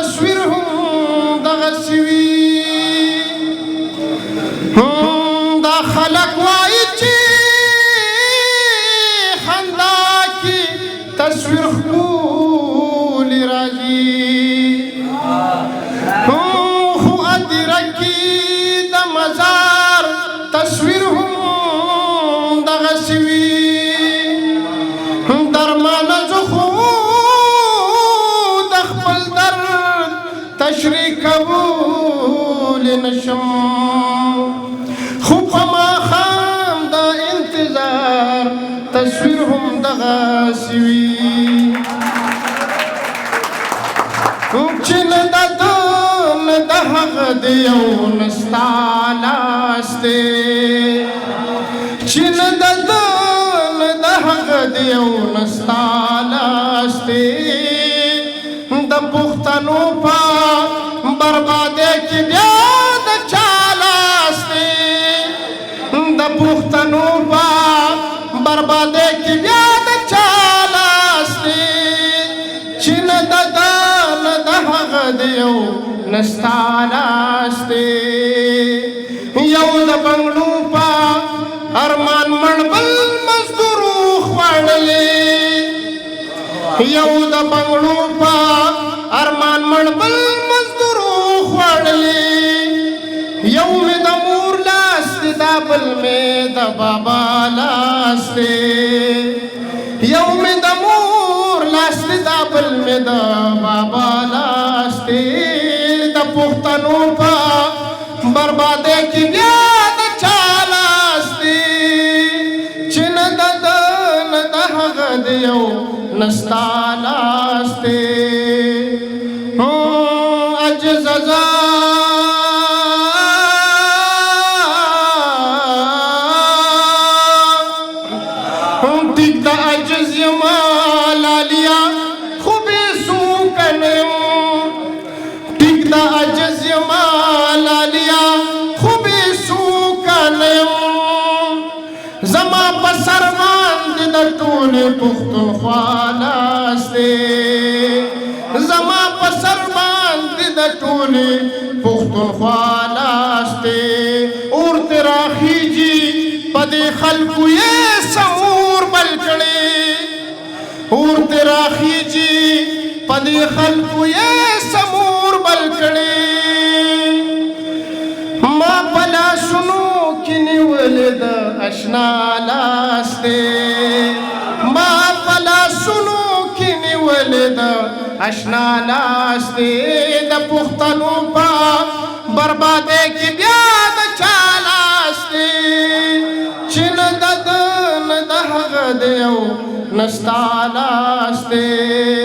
تصویر هم دغسې وي دا خلک وایي چې خندا کې تصویر ښکلي راځي خو ادیره کې د مزار تصویر هم دغسې وي درمانه زه خو د خپل درد تشریح کولی نشم خو په ماښام د انتظار تصویر هم دغسې وي چې نه د ده نه د هغه د یو نه ستا لاس دی چې نه د ده نه د هغه د یو نه ستا لاس دی د پښتنو په بربادۍ کې بیا د چا لاس دی د پښتنو په بربادۍ کې بیا د چا لاس دی چې نه د ده نه د هغه د یو نه ستا لاس دی یو د بنګړو په ارمان مړ بل مزدورو خوړلی یو د بنګړو په ارمان مړ بل مزدورو خوړلی یو مې د مور لاس دی دا بل مې د بابا لاس دی یو مې د مور لاس دی دا بل مې د بابا لاس دی د پښتنو په بربادۍ کې بیا د چا لاس دی چې نه د ده نه د هغه د یو نه ستا لاس دی عجز ټیک د عجز یما لالیا خو بېسوکه نه یم ټیک د عجز یما لالیا خو بېسوکه نه یم زما په سر باندې د ټولې پښتونخوا لاس دی زما په سر باندې د ټولې پښتونخوا لاس دی اور ترې راخیږي په دې خلکو یې سمور بل کړې اور ترې راخیږي په دې خلکو یې سمور بل کړې ما په لاسونو کې نیولې د اشنا لاس دی ما په لاسونو کې نیولې د اشنا لاس دی د پښتنو په بربادۍ کې بیا د چا لاس دی چې نه د ده نه د هغه د یو نه ستا لاس دی